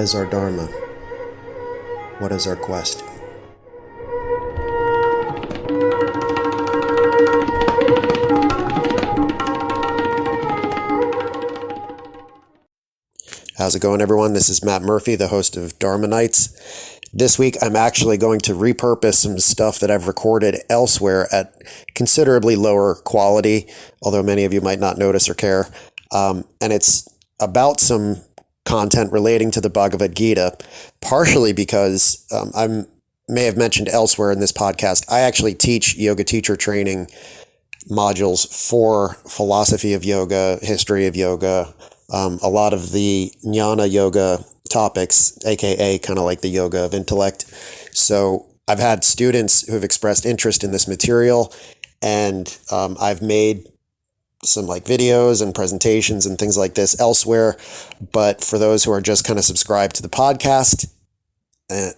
is our Dharma? What is our quest? How's it going, everyone? This is Matt Murphy, the host of Dharma Nights. This week, I'm actually going to repurpose some stuff that I've recorded elsewhere at considerably lower quality, although many of you might not notice or care. And it's about some content relating to the Bhagavad Gita, partially because I may have mentioned elsewhere in this podcast, I actually teach yoga teacher training modules for philosophy of yoga, history of yoga, a lot of the jnana yoga topics, aka kind of like the yoga of intellect. So I've had students who have expressed interest in this material, and I've made some like videos and presentations and things like this elsewhere. But for those who are just kind of subscribed to the podcast,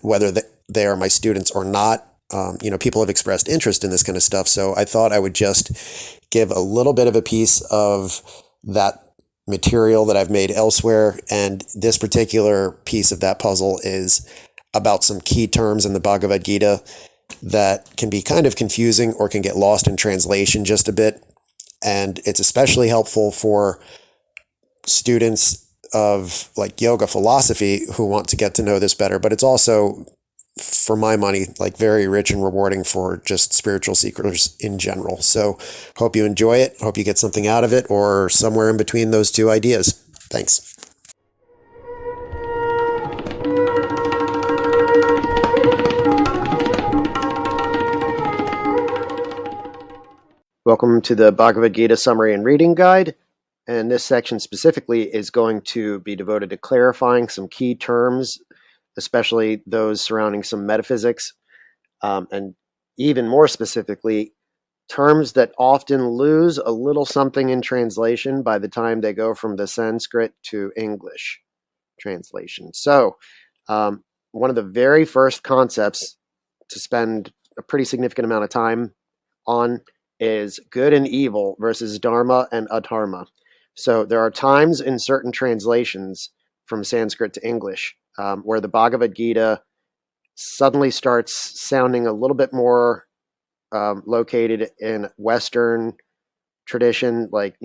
whether they are my students or not, people have expressed interest in this kind of stuff. So I thought I would just give a little bit of a piece of that material that I've made elsewhere. And this particular piece of that puzzle is about some key terms in the Bhagavad Gita that can be kind of confusing or can get lost in translation just a bit. And it's especially helpful for students of like yoga philosophy who want to get to know this better. But it's also, for my money, like very rich and rewarding for just spiritual seekers in general. So hope you enjoy it. Hope you get something out of it, or somewhere in between those two ideas. Thanks. Welcome to the Bhagavad Gita Summary and Reading Guide. And this section specifically is going to be devoted to clarifying some key terms, especially those surrounding some metaphysics, and even more specifically, terms that often lose a little something in translation by the time they go from the Sanskrit to English translation. So, one of the very first concepts to spend a pretty significant amount of time on is good and evil versus Dharma and Adharma. So there are times in certain translations from Sanskrit to English where the Bhagavad Gita suddenly starts sounding a little bit more located in Western tradition, like,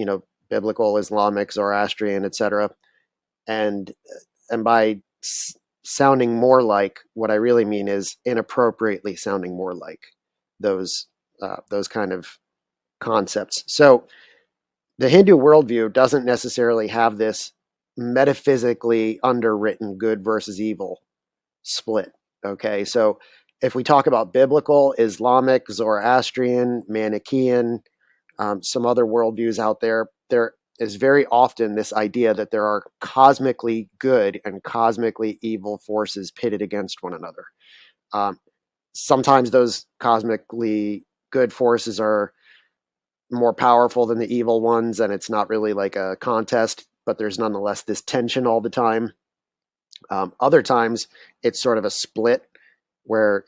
biblical, Islamic, Zoroastrian, etc. And by sounding more like, what I really mean is inappropriately sounding more like those kind of concepts. So the Hindu worldview doesn't necessarily have this metaphysically underwritten good versus evil split. Okay, so if we talk about biblical, Islamic, Zoroastrian, Manichaean, some other worldviews out there, there is very often this idea that there are cosmically good and cosmically evil forces pitted against one another. Sometimes those cosmically good forces are more powerful than the evil ones, and it's not really like a contest, but there's nonetheless this tension all the time. Other times it's sort of a split where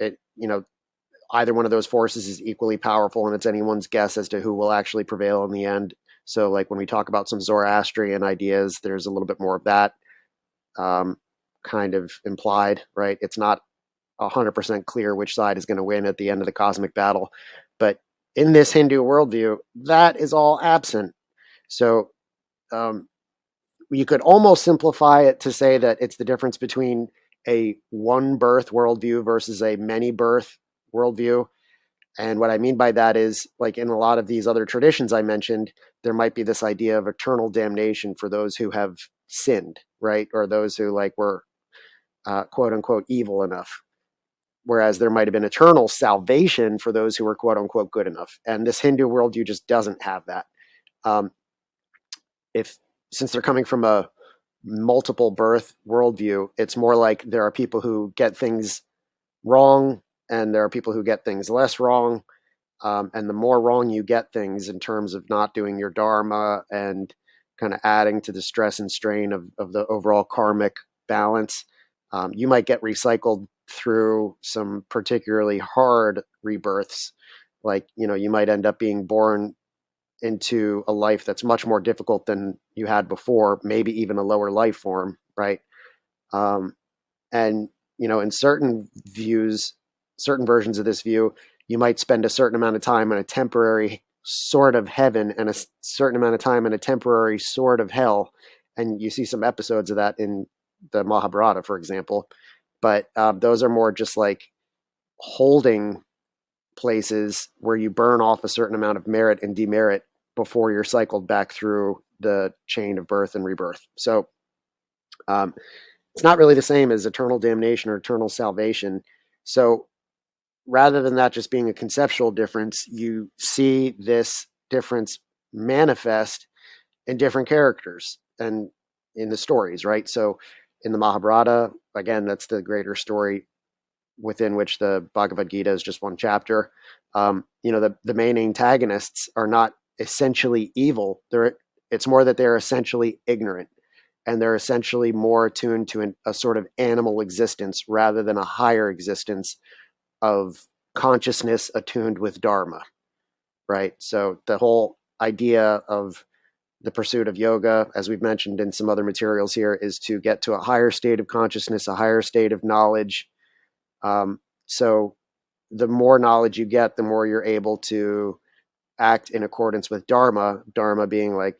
either one of those forces is equally powerful, and it's anyone's guess as to who will actually prevail in the end. So like when we talk about some Zoroastrian ideas, there's a little bit more of that kind of implied, right? It's not 100% clear which side is going to win at the end of the cosmic battle. But in this Hindu worldview, that is all absent. So you could almost simplify it to say that it's the difference between a one birth worldview versus a many birth worldview. And what I mean by that is, like in a lot of these other traditions I mentioned, there might be this idea of eternal damnation for those who have sinned, right? Or those who were quote unquote evil enough. Whereas there might have been eternal salvation for those who were quote unquote good enough. And this Hindu worldview just doesn't have that. Since they're coming from a multiple birth worldview, it's more like there are people who get things wrong and there are people who get things less wrong. And the more wrong you get things in terms of not doing your Dharma and kind of adding to the stress and strain of the overall karmic balance, you might get recycled through some particularly hard rebirths. Like, you might end up being born into a life that's much more difficult than you had before, maybe even a lower life form, right? And, in certain views, certain versions of this view, you might spend a certain amount of time in a temporary sort of heaven and a certain amount of time in a temporary sort of hell. And you see some episodes of that in the Mahabharata, for example. But those are more just like holding places where you burn off a certain amount of merit and demerit before you're cycled back through the chain of birth and rebirth. So it's not really the same as eternal damnation or eternal salvation. So rather than that just being a conceptual difference, you see this difference manifest in different characters and in the stories, right? So in the Mahabharata, again, that's the greater story within which the Bhagavad Gita is just one chapter. The main antagonists are not essentially evil. It's more that they're essentially ignorant, and they're essentially more attuned to a sort of animal existence rather than a higher existence of consciousness attuned with Dharma, right? So the whole idea of the pursuit of yoga, as we've mentioned in some other materials here, is to get to a higher state of consciousness, a higher state of knowledge. So the more knowledge you get, the more you're able to act in accordance with Dharma, Dharma being like,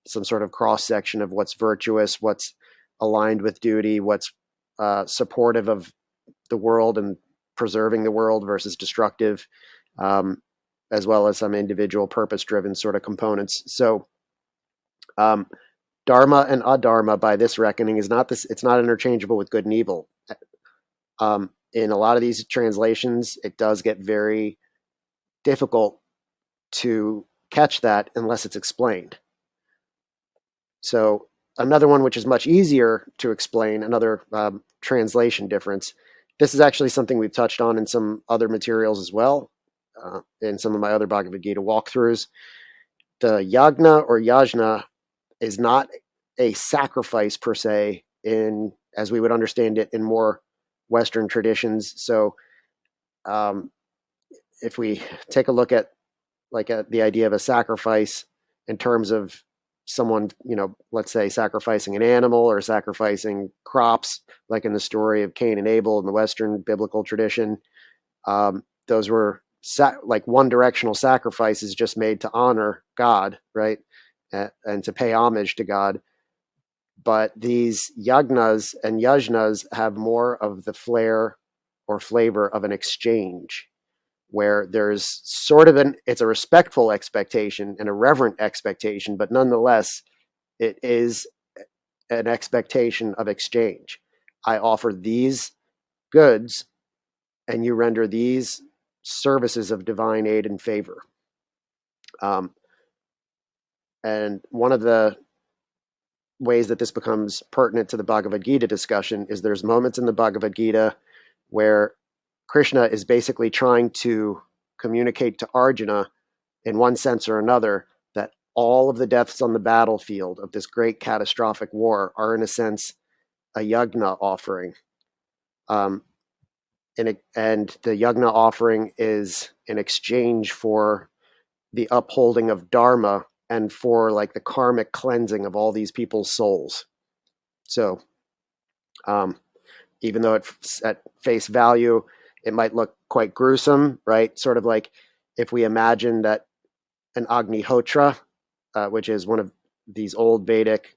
some sort of cross section of what's virtuous, what's aligned with duty, what's supportive of the world and preserving the world versus destructive, as well as some individual purpose-driven sort of components. So Dharma and adharma, by this reckoning, is not this. It's not interchangeable with good and evil. In a lot of these translations, it does get very difficult to catch that unless it's explained. So another one which is much easier to explain, another translation difference. This is actually something we've touched on in some other materials as well, in some of my other Bhagavad Gita walkthroughs. The yagna or yajna is not a sacrifice per se, as we would understand it in more Western traditions. So if we take a look at the idea of a sacrifice in terms of someone, let's say sacrificing an animal or sacrificing crops, like in the story of Cain and Abel in the Western biblical tradition, those were like one directional sacrifices just made to honor God, right? And to pay homage to God. But these yagnas and yajnas have more of the flair or flavor of an exchange, where there's sort of it's a respectful expectation and a reverent expectation, but nonetheless, it is an expectation of exchange. I offer these goods and you render these services of divine aid and favor. And one of the ways that this becomes pertinent to the Bhagavad Gita discussion is there's moments in the Bhagavad Gita where Krishna is basically trying to communicate to Arjuna in one sense or another that all of the deaths on the battlefield of this great catastrophic war are in a sense a yagna offering. And the yagna offering is in exchange for the upholding of Dharma and for like the karmic cleansing of all these people's souls. So even though at face value, it might look quite gruesome, right? Sort of like if we imagine that an Agnihotra, which is one of these old Vedic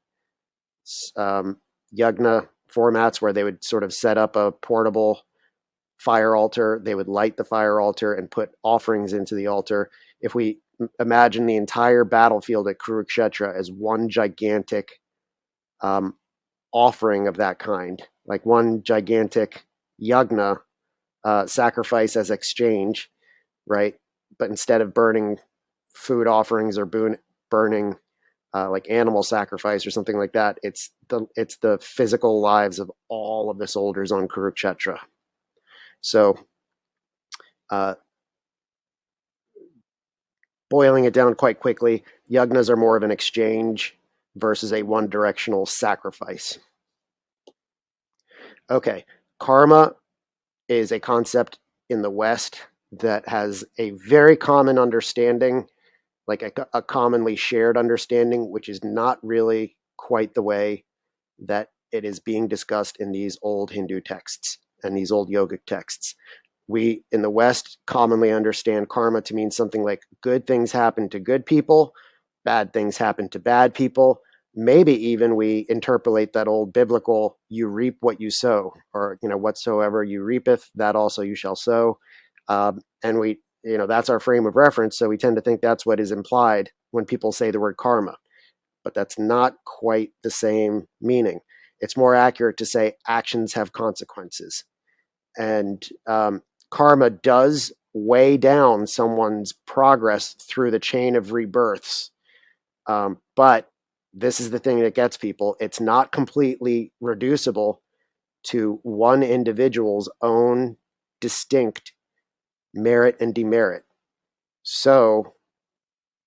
yagna formats where they would sort of set up a portable fire altar, they would light the fire altar and put offerings into the altar. If we imagine the entire battlefield at Kurukshetra as one gigantic offering of that kind, like one gigantic yagna, sacrifice as exchange, right? But instead of burning food offerings or burning like animal sacrifice or something like that, it's the physical lives of all of the soldiers on Kurukshetra. So boiling it down quite quickly, yagnas are more of an exchange versus a one-directional sacrifice. Okay, karma is a concept in the West that has a very common understanding, like a commonly shared understanding, which is not really quite the way that it is being discussed in these old Hindu texts and these old yogic texts. We in the West commonly understand karma to mean something like good things happen to good people, bad things happen to bad people. Maybe even we interpolate that old biblical, you reap what you sow, or, whatsoever you reapeth, that also you shall sow. And we, that's our frame of reference. So we tend to think that's what is implied when people say the word karma, but that's not quite the same meaning. It's more accurate to say actions have consequences. And karma does weigh down someone's progress through the chain of rebirths. But this is the thing that gets people. It's not completely reducible to one individual's own distinct merit and demerit. So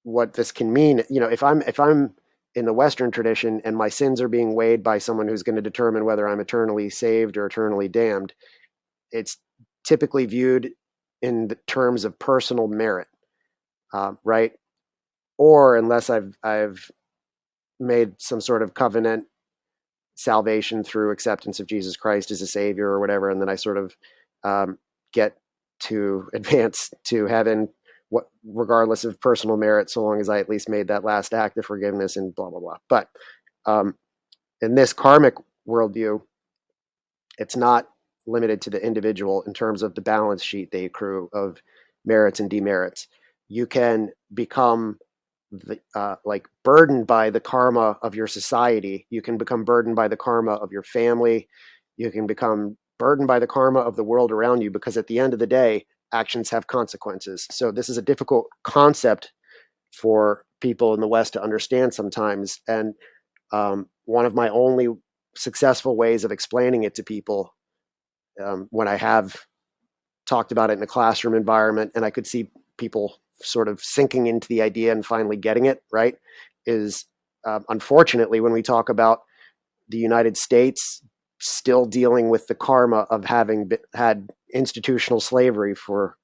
what this can mean, if I'm in the Western tradition and my sins are being weighed by someone who's going to determine whether I'm eternally saved or eternally damned, it's typically viewed in the terms of personal merit, right? Or unless I've made some sort of covenant salvation through acceptance of Jesus Christ as a savior or whatever, and then I sort of get to advance to heaven, regardless of personal merit, so long as I at least made that last act of forgiveness and blah, blah, blah. But in this karmic worldview, it's not limited to the individual in terms of the balance sheet they accrue of merits and demerits. You can become burdened by the karma of your society. You can become burdened by the karma of your family. You can become burdened by the karma of the world around you, because at the end of the day, actions have consequences. So this is a difficult concept for people in the West to understand sometimes. And one of my only successful ways of explaining it to people, when I have talked about it in a classroom environment and I could see people sort of sinking into the idea and finally getting it, right, is unfortunately when we talk about the United States still dealing with the karma of having had institutional slavery for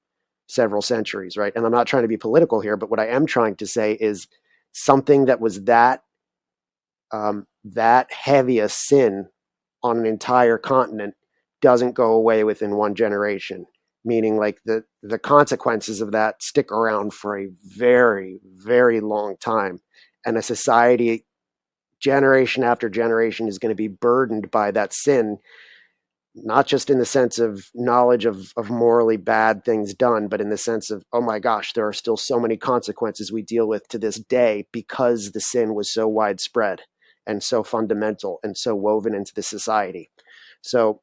several centuries, right? And I'm not trying to be political here, but what I am trying to say is something that was that heavy a sin on an entire continent doesn't go away within one generation, meaning like the consequences of that stick around for a very, very long time. And a society, generation after generation, is going to be burdened by that sin, not just in the sense of knowledge of morally bad things done, but in the sense of, oh my gosh, there are still so many consequences we deal with to this day because the sin was so widespread and so fundamental and so woven into the society. So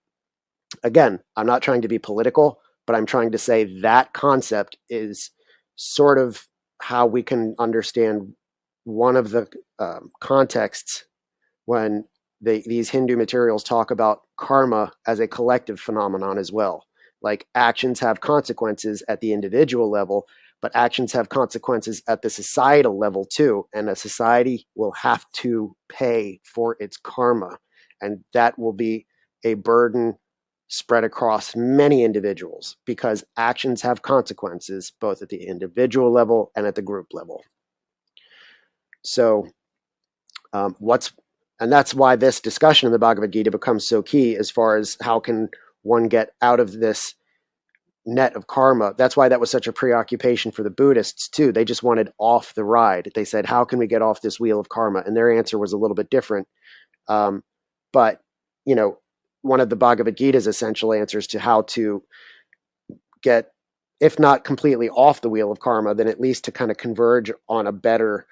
again, I'm not trying to be political, but I'm trying to say that concept is sort of how we can understand one of the contexts when these Hindu materials talk about karma as a collective phenomenon as well. Like actions have consequences at the individual level, but actions have consequences at the societal level too. And a society will have to pay for its karma. And that will be a burden spread across many individuals because actions have consequences both at the individual level and at the group level. So and that's why this discussion of the Bhagavad Gita becomes so key as far as how can one get out of this net of karma. That's why that was such a preoccupation for the Buddhists too. They just wanted off the ride. They said, how can we get off this wheel of karma? And their answer was a little bit different. But, one of the Bhagavad Gita's essential answers to how to get, if not completely off the wheel of karma, then at least to kind of converge on a better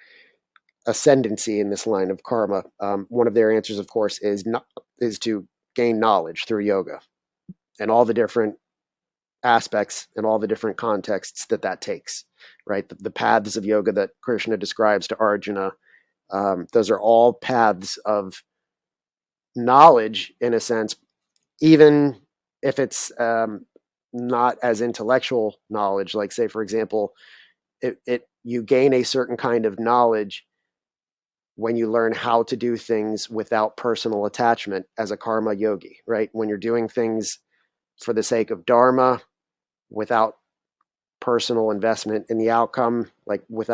ascendancy in this line of karma. One of their answers, of course, is to gain knowledge through yoga and all the different aspects and all the different contexts that takes, right? The paths of yoga that Krishna describes to Arjuna, those are all paths of knowledge in a sense, even if it's not as intellectual knowledge. Like, say, for example, you gain a certain kind of knowledge when you learn how to do things without personal attachment as a karma yogi, right? When you're doing things for the sake of Dharma without personal investment in the outcome, like with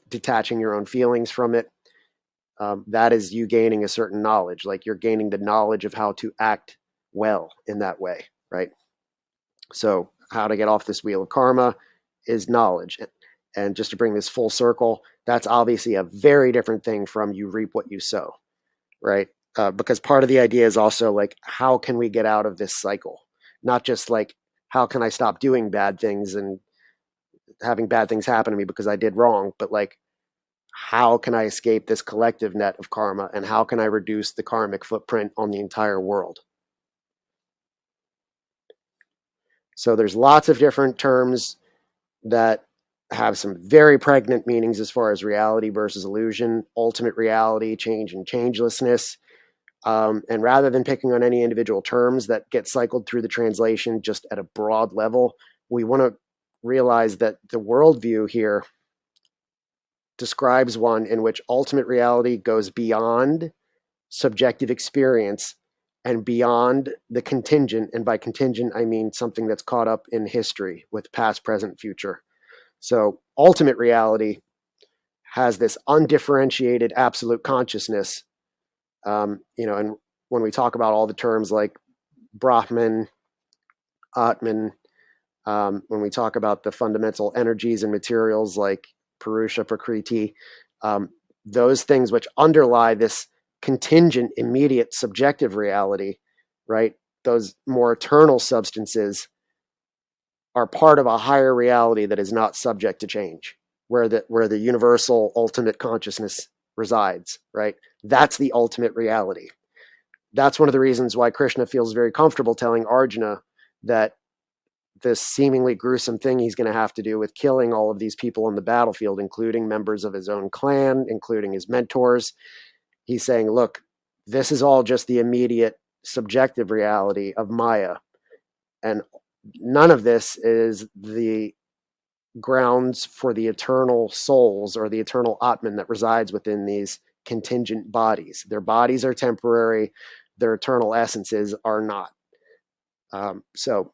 detaching your own feelings from it. that is you gaining a certain knowledge, like you're gaining the knowledge of how to act well in that way, right? So how to get off this wheel of karma is knowledge. And just to bring this full circle, that's obviously a very different thing from you reap what you sow, right? Because part of the idea is also like, how can we get out of this cycle? Not just like, how can I stop doing bad things and having bad things happen to me because I did wrong, but like, how can I escape this collective net of karma, and how can I reduce the karmic footprint on the entire world? So there's lots of different terms that have some very pregnant meanings as far as reality versus illusion, ultimate reality, change and changelessness. And rather than picking on any individual terms that get cycled through the translation just at a broad level, we want to realize that the worldview here describes one in which ultimate reality goes beyond subjective experience and beyond the contingent. And by contingent, I mean something that's caught up in history with past, present, future. So ultimate reality has this undifferentiated absolute consciousness. And when we talk about all the terms like Brahman, Atman, when we talk about the fundamental energies and materials like Purusha, Prakriti, those things which underlie this contingent, immediate, subjective reality, right? Those more eternal substances are part of a higher reality that is not subject to change, where the universal ultimate consciousness resides, right? That's the ultimate reality. That's one of the reasons why Krishna feels very comfortable telling Arjuna that this seemingly gruesome thing he's going to have to do with killing all of these people on the battlefield, including members of his own clan, including his mentors. He's saying, look, this is all just the immediate subjective reality of Maya. And none of this is the grounds for the eternal souls or the eternal Atman that resides within these contingent bodies. Their bodies are temporary. Their eternal essences are not. So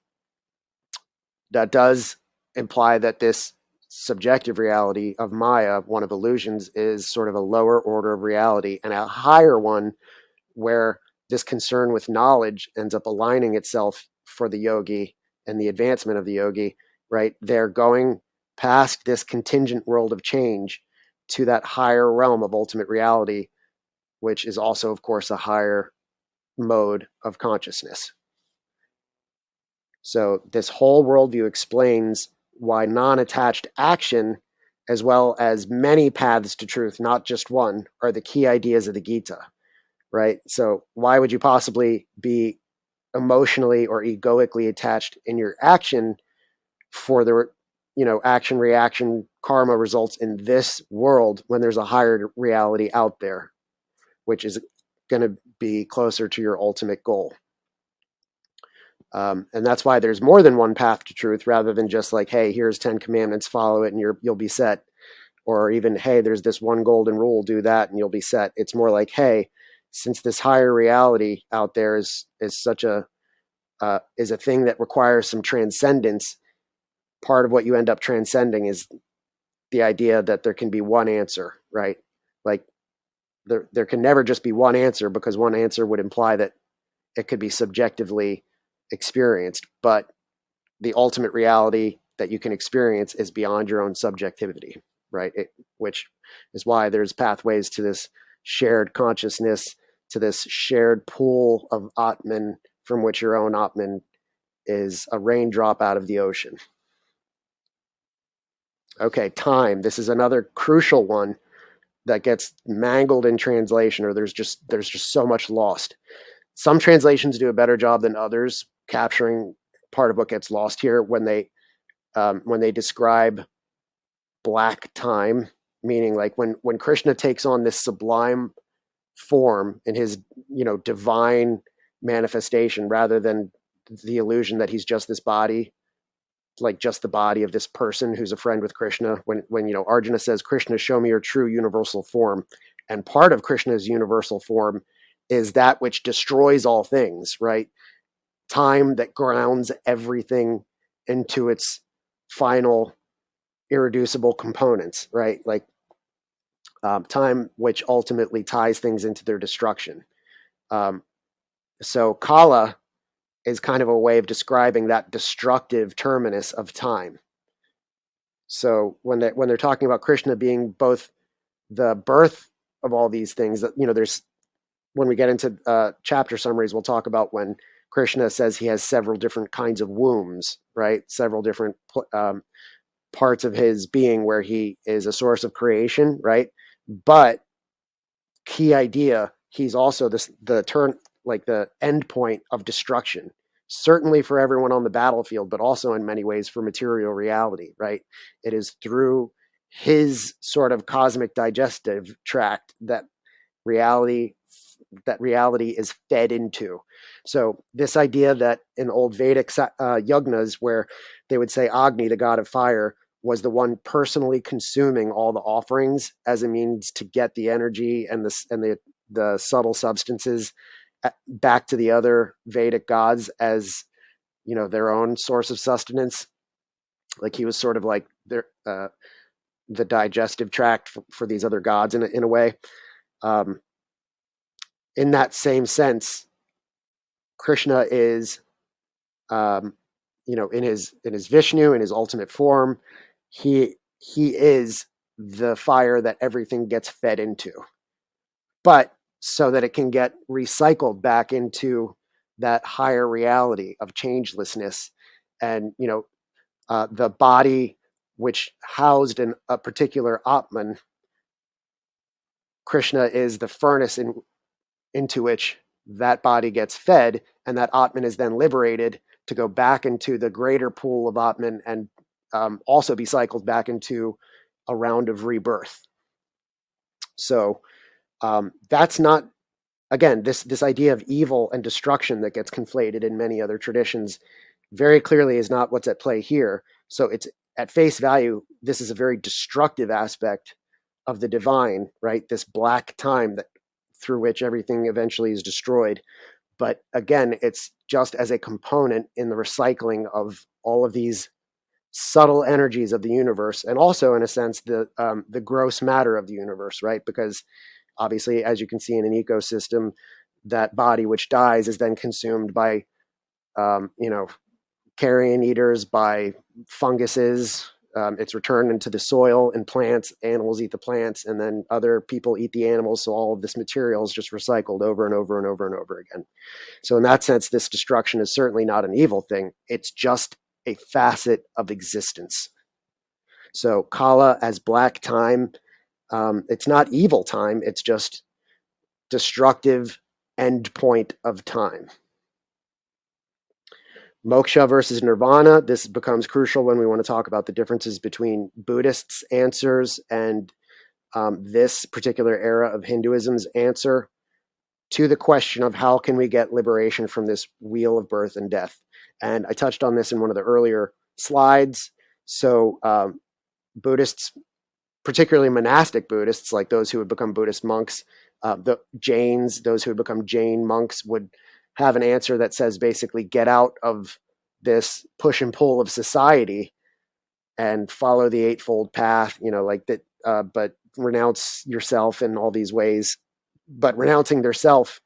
that does imply that this subjective reality of Maya, one of illusions, is sort of a lower order of reality, and a higher one where this concern with knowledge ends up aligning itself for the yogi and the advancement of the yogi, right? They're going past this contingent world of change to that higher realm of ultimate reality, which is also, of course, a higher mode of consciousness. So this whole worldview explains why non-attached action, as well as many paths to truth, not just one, are the key ideas of the Gita, right? So why would you possibly be emotionally or egoically attached in your action for the, action, reaction, karma results in this world when there's a higher reality out there, which is going to be closer to your ultimate goal? And that's why there's more than one path to truth, rather than just like, hey, here's 10 commandments, follow it and you'll be set. Or even, hey, there's this one golden rule, do that and you'll be set. It's more like, hey, since this higher reality out there is such a thing that requires some transcendence, part of what you end up transcending is the idea that there can be one answer, right? Like there can never just be one answer, because one answer would imply that it could be subjectively experienced, but the ultimate reality that you can experience is beyond your own subjectivity, right? Which is why there's pathways to this shared consciousness, to this shared pool of Atman, from which your own Atman is a raindrop out of the ocean. Okay, time. This is another crucial one that gets mangled in translation, or there's just so much lost. Some translations do a better job than others capturing part of what gets lost here when they describe black time, meaning like when Krishna takes on this sublime form in his divine manifestation, rather than the illusion that he's just this body, like just the body of this person who's a friend with Krishna. When Arjuna says, Krishna, show me your true universal form, and part of Krishna's universal form is that which destroys all things, right? Time that grounds everything into its final irreducible components, right? Like time which ultimately ties things into their destruction. So Kala is kind of a way of describing that destructive terminus of time. So when they're talking about Krishna being both the birth of all these things, that there's when we get into chapter summaries, we'll talk about when Krishna says he has several different kinds of wombs, right? Several different parts of his being where he is a source of creation, right? But key idea, he's also the end point of destruction, certainly for everyone on the battlefield, but also in many ways for material reality, right? It is through his sort of cosmic digestive tract that reality is fed into. So this idea that in old Vedic yagnas, where they would say Agni, the god of fire, was the one personally consuming all the offerings as a means to get the energy and the subtle substances back to the other Vedic gods as their own source of sustenance. Like he was sort of like the digestive tract for these other gods in a way. In that same sense, Krishna is, in his Vishnu, in his ultimate form, he is the fire that everything gets fed into, but so that it can get recycled back into that higher reality of changelessness, and the body which housed in a particular Atman, Krishna is the furnace into which that body gets fed, and that Atman is then liberated to go back into the greater pool of Atman and also be cycled back into a round of rebirth. So that's not, again, this idea of evil and destruction that gets conflated in many other traditions very clearly is not what's at play here. So it's at face value, this is a very destructive aspect of the divine, right? This black time that through which everything eventually is destroyed. But again, it's just as a component in the recycling of all of these subtle energies of the universe, and also in a sense the gross matter of the universe, right? Because obviously, as you can see in an ecosystem, that body which dies is then consumed by carrion eaters, by funguses. It's returned into the soil and plants. Animals eat the plants, and then other people eat the animals. So all of this material is just recycled over and over and over and over again. So in that sense, this destruction is certainly not an evil thing. It's just a facet of existence. So Kala as black time, it's not evil time. It's just destructive end point of time. Moksha versus nirvana. This becomes crucial when we want to talk about the differences between Buddhists' answers and this particular era of Hinduism's answer to the question of how can we get liberation from this wheel of birth and death. And I touched on this in one of the earlier slides. So Buddhists, particularly monastic Buddhists, like those who would become Buddhist monks, the Jains, those who would become Jain monks, would have an answer that says basically get out of this push and pull of society and follow the eightfold path, like that, but renounce yourself in all these ways. But renouncing their self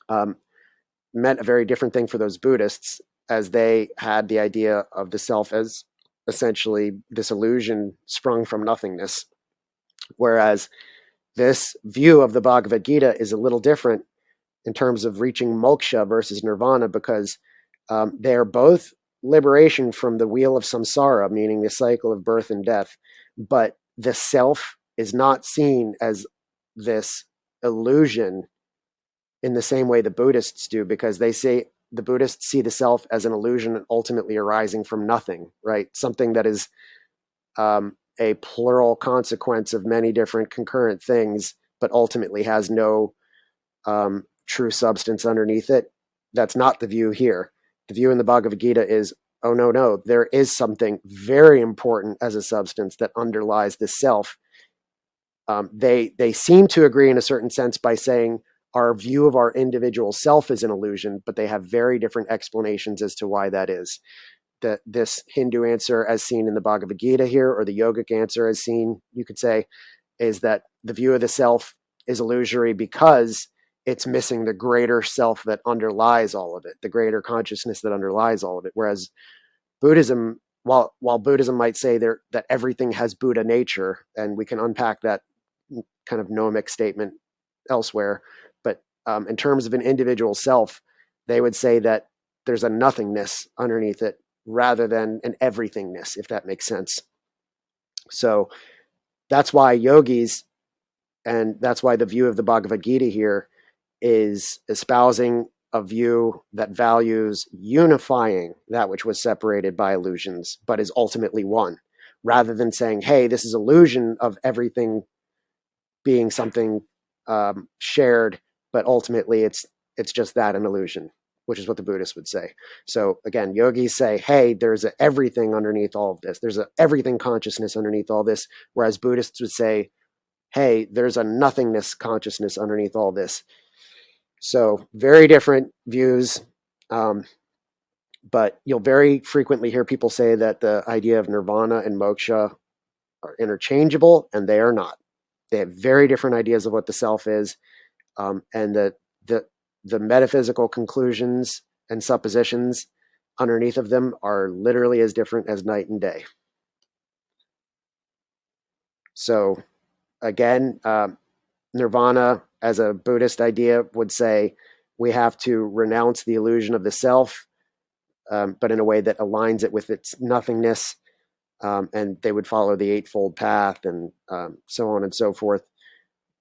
meant a very different thing for those Buddhists, as they had the idea of the self as essentially this illusion sprung from nothingness. Whereas this view of the Bhagavad Gita is a little different in terms of reaching moksha versus nirvana, because they are both liberation from the wheel of samsara, meaning the cycle of birth and death. But the self is not seen as this illusion in the same way the Buddhists do, because they say the Buddhists see the self as an illusion ultimately arising from nothing, right? Something that is a plural consequence of many different concurrent things, but ultimately has no true substance underneath it. That's not the view here. The view in the Bhagavad Gita is, oh, no, there is something very important as a substance that underlies the self. They seem to agree in a certain sense by saying our view of our individual self is an illusion, but they have very different explanations as to why that is. This Hindu answer as seen in the Bhagavad Gita here, or the yogic answer as seen, you could say, is that the view of the self is illusory because it's missing the greater self that underlies all of it, the greater consciousness that underlies all of it. Whereas Buddhism, while Buddhism might say that everything has Buddha nature, and we can unpack that kind of gnomic statement elsewhere, but in terms of an individual self, they would say that there's a nothingness underneath it rather than an everythingness, if that makes sense. So that's why yogis, and that's why the view of the Bhagavad Gita here is espousing a view that values unifying that which was separated by illusions, but is ultimately one, rather than saying, hey, this is illusion of everything being something shared, but ultimately it's just that, an illusion, which is what the Buddhists would say. So again, yogis say, hey, there's a everything underneath all of this. There's a everything consciousness underneath all this, whereas Buddhists would say, hey, there's a nothingness consciousness underneath all this. So very different views, but you'll very frequently hear people say that the idea of nirvana and moksha are interchangeable, and they are not. They have very different ideas of what the self is, and the metaphysical conclusions and suppositions underneath of them are literally as different as night and day. So again, nirvana as a Buddhist idea would say we have to renounce the illusion of the self, but in a way that aligns it with its nothingness, and they would follow the Eightfold Path and so on and so forth.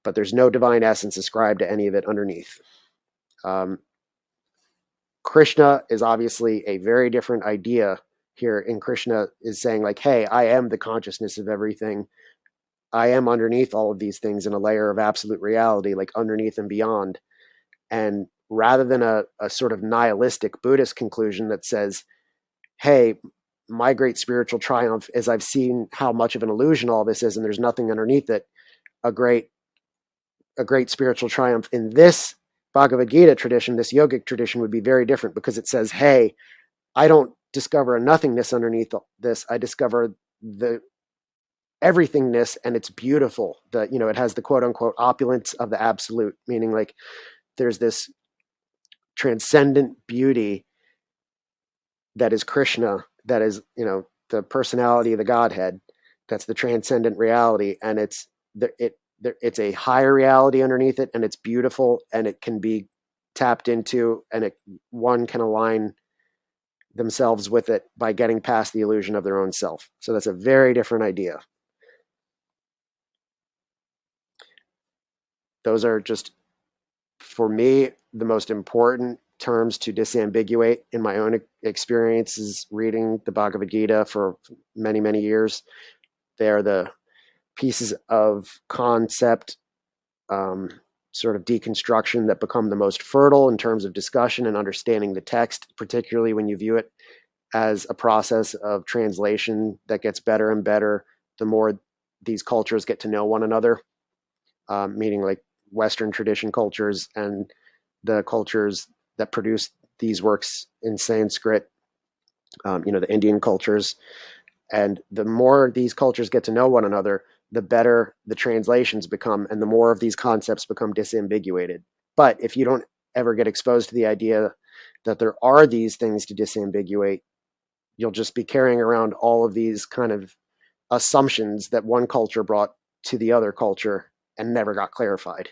But there's no divine essence ascribed to any of it underneath. Krishna is obviously a very different idea here, and Krishna is saying like, hey, I am the consciousness of everything. I am underneath all of these things in a layer of absolute reality, like underneath and beyond. And rather than a sort of nihilistic Buddhist conclusion that says, hey, my great spiritual triumph is I've seen how much of an illusion all this is and there's nothing underneath it, a great spiritual triumph in this Bhagavad Gita tradition, this yogic tradition, would be very different, because it says, hey, I don't discover a nothingness underneath this. I discover the everythingness, and it's beautiful. It has the quote unquote opulence of the absolute, meaning like there's this transcendent beauty that is Krishna, that is, the personality of the Godhead. That's the transcendent reality, and it's a higher reality underneath it, and it's beautiful, and it can be tapped into, and one can align themselves with it by getting past the illusion of their own self. So that's a very different idea. Those are just, for me, the most important terms to disambiguate in my own experiences reading the Bhagavad Gita for many, many years. They are the pieces of concept, sort of deconstruction, that become the most fertile in terms of discussion and understanding the text, particularly when you view it as a process of translation that gets better and better the more these cultures get to know one another, meaning like Western tradition cultures and the cultures that produce these works in Sanskrit, the Indian cultures. And the more these cultures get to know one another, the better the translations become, and the more of these concepts become disambiguated. But if you don't ever get exposed to the idea that there are these things to disambiguate, you'll just be carrying around all of these kind of assumptions that one culture brought to the other culture and never got clarified.